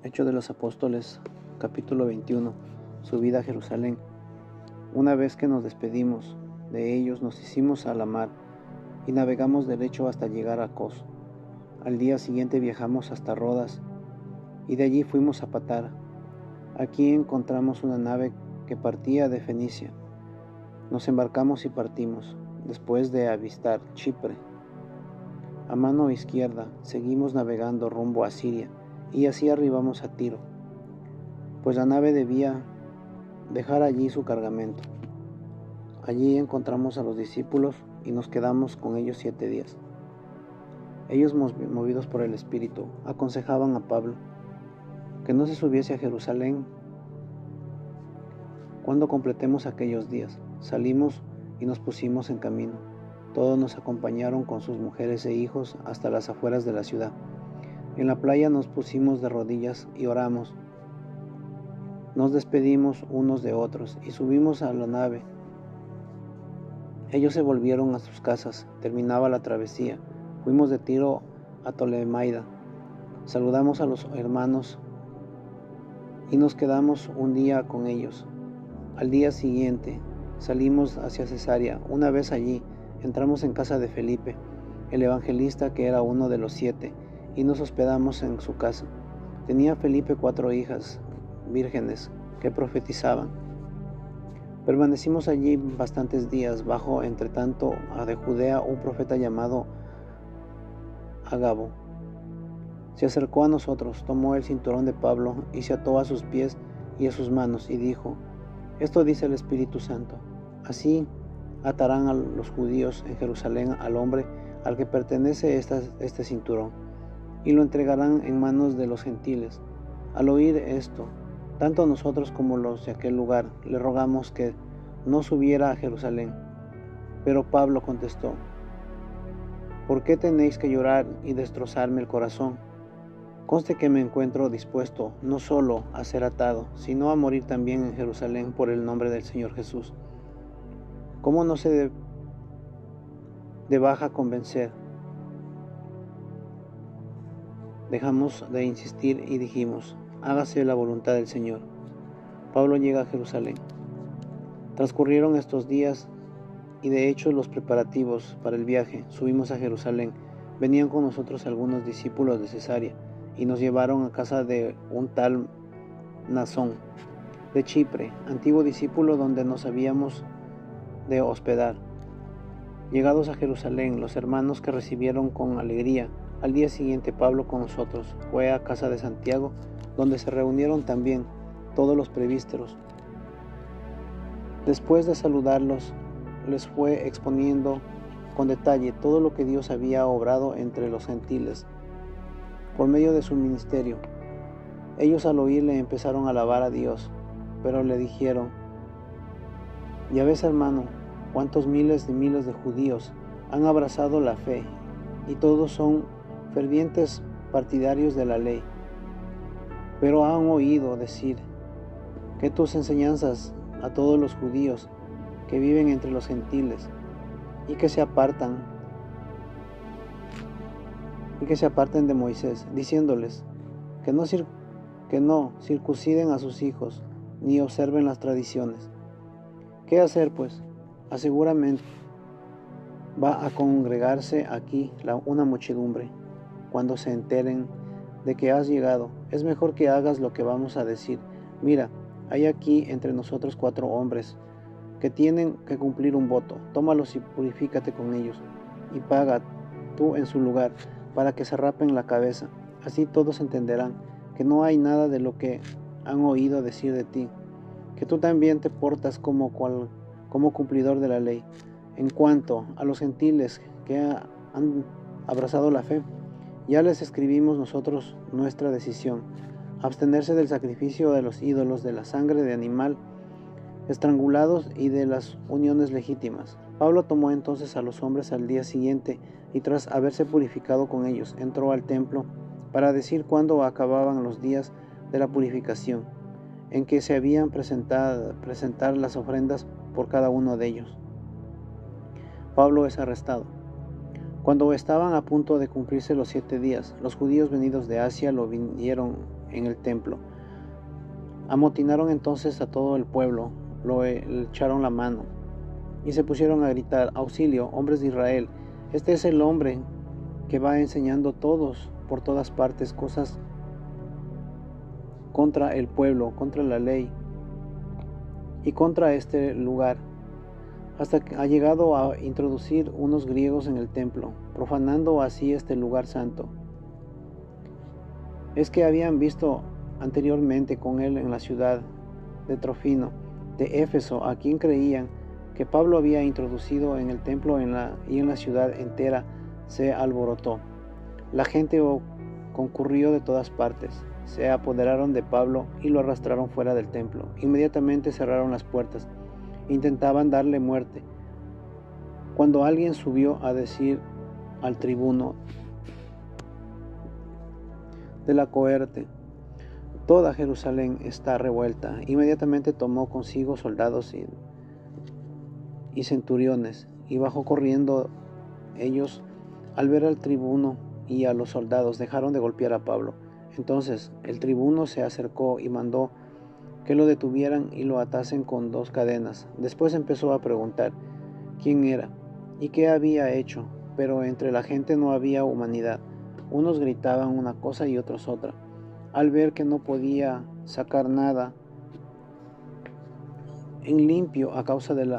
Hechos de los Apóstoles, capítulo 21, subida a Jerusalén. Una vez que nos despedimos de ellos, nos hicimos a la mar y navegamos derecho hasta llegar a Cos. Al día siguiente viajamos hasta Rodas y de allí fuimos a Patara. Aquí encontramos una nave que partía de Fenicia. Nos embarcamos y partimos, después de avistar Chipre. A mano izquierda seguimos navegando rumbo a Siria y así arribamos a Tiro, pues la nave debía dejar allí su cargamento. Allí encontramos a los discípulos y nos quedamos con ellos 7 días. Ellos, movidos por el Espíritu, aconsejaban a Pablo que no se subiese a Jerusalén cuando completemos aquellos días. Salimos y nos pusimos en camino. Todos nos acompañaron con sus mujeres e hijos hasta las afueras de la ciudad. En la playa nos pusimos de rodillas y oramos. Nos despedimos unos de otros y subimos a la nave. Ellos se volvieron a sus casas. Terminaba la travesía. Fuimos de Tiro a Tolemaida. Saludamos a los hermanos y nos quedamos un día con ellos. Al día siguiente salimos hacia Cesarea. Una vez allí, entramos en casa de Felipe, el evangelista, que era uno de los 7, y nos hospedamos en su casa. Tenía Felipe 4 hijas vírgenes que profetizaban. Permanecimos allí bastantes días. Bajo entre tanto de Judea un profeta llamado Agabo se acercó a nosotros, tomó el cinturón de Pablo y se ató a sus pies y a sus manos y dijo: esto dice el Espíritu Santo, así atarán a los judíos en Jerusalén al hombre al que pertenece este cinturón, y lo entregarán en manos de los gentiles. Al oír esto, tanto nosotros como los de aquel lugar le rogamos que no subiera a Jerusalén. Pero Pablo contestó: ¿por qué tenéis que llorar y destrozarme el corazón? Conste que me encuentro dispuesto no solo a ser atado, sino a morir también en Jerusalén por el nombre del Señor Jesús. ¿Cómo no se de baja convencer? Dejamos de insistir y dijimos: hágase la voluntad del Señor. Pablo llega a Jerusalén. Transcurrieron estos días y de hecho los preparativos para el viaje. Subimos a Jerusalén. Venían con nosotros algunos discípulos de Cesarea y nos llevaron a casa de un tal Mnasón de Chipre, antiguo discípulo donde nos habíamos de hospedar. Llegados a Jerusalén, los hermanos que recibieron con alegría, al día siguiente Pablo con nosotros fue a casa de Santiago, donde se reunieron también todos los presbíteros. Después de saludarlos, les fue exponiendo con detalle todo lo que Dios había obrado entre los gentiles por medio de su ministerio. Ellos al oírle empezaron a alabar a Dios, pero le dijeron: ya ves, hermano, cuántos miles de judíos han abrazado la fe, y todos son fervientes partidarios de la ley. Pero han oído decir que tus enseñanzas a todos los judíos que viven entre los gentiles y que se aparten de Moisés, diciéndoles que no circunciden a sus hijos ni observen las tradiciones. ¿Qué hacer, pues? Seguramente va a congregarse aquí una muchedumbre. Cuando se enteren de que has llegado, es mejor que hagas lo que vamos a decir. Mira, hay aquí entre nosotros 4 hombres que tienen que cumplir un voto. Tómalos y purifícate con ellos, y paga tú en su lugar, para que se rapen la cabeza. Así todos entenderán que no hay nada de lo que han oído decir de ti, que tú también te portas como cumplidor de la ley. En cuanto a los gentiles que han abrazado la fe, ya les escribimos nosotros nuestra decisión: abstenerse del sacrificio de los ídolos, de la sangre de animal estrangulados y de las uniones legítimas. Pablo tomó entonces a los hombres al día siguiente y, tras haberse purificado con ellos, entró al templo para decir cuándo acababan los días de la purificación, en que se habían presentar las ofrendas por cada uno de ellos. Pablo es arrestado. Cuando estaban a punto de cumplirse los 7 días, los judíos venidos de Asia lo vieron en el templo. Amotinaron entonces a todo el pueblo, le echaron la mano y se pusieron a gritar: auxilio, hombres de Israel, este es el hombre que va enseñando por todas partes cosas contra el pueblo, contra la ley y contra este lugar, hasta que ha llegado a introducir unos griegos en el templo, profanando así este lugar santo. Es que habían visto anteriormente con él en la ciudad de Trofino, de Éfeso, a quien creían que Pablo había introducido en el templo y en la ciudad entera se alborotó. La gente concurrió de todas partes, se apoderaron de Pablo y lo arrastraron fuera del templo. Inmediatamente cerraron las puertas, intentaban darle muerte, cuando alguien subió a decir al tribuno de la cohorte: toda Jerusalén está revuelta. Inmediatamente tomó consigo soldados y centuriones, y bajó corriendo. Ellos, al ver al tribuno y a los soldados, dejaron de golpear a Pablo. Entonces el tribuno se acercó y mandó que lo detuvieran y lo atasen con 2 cadenas. Después empezó a preguntar quién era y qué había hecho, pero entre la gente no había humanidad. Unos gritaban una cosa y otros otra. Al ver que no podía sacar nada en limpio a causa del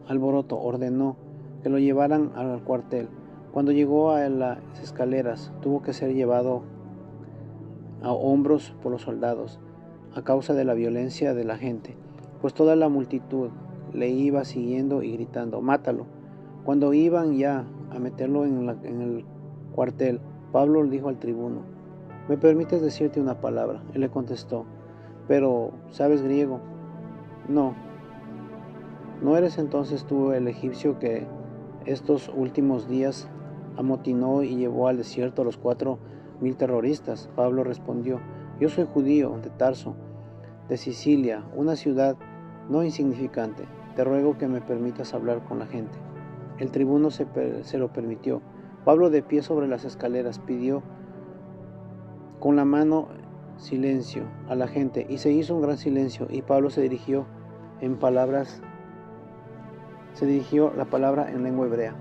alboroto, ordenó que lo llevaran al cuartel. Cuando llegó a las escaleras, tuvo que ser llevado a hombros por los soldados, a causa de la violencia de la gente, pues toda la multitud le iba siguiendo y gritando: mátalo. Cuando iban ya a meterlo en el cuartel, Pablo le dijo al tribuno: ¿me permites decirte una palabra? Él le contestó: pero, ¿sabes griego? No. ¿No eres entonces tú el egipcio que estos últimos días amotinó y llevó al desierto a los 4.000 terroristas? Pablo respondió: yo soy judío de Tarso, de Sicilia, una ciudad no insignificante. Te ruego que me permitas hablar con la gente. El tribuno se lo permitió. Pablo, de pie sobre las escaleras, pidió con la mano silencio a la gente, y se hizo un gran silencio, y Pablo se dirigió la palabra en lengua hebrea.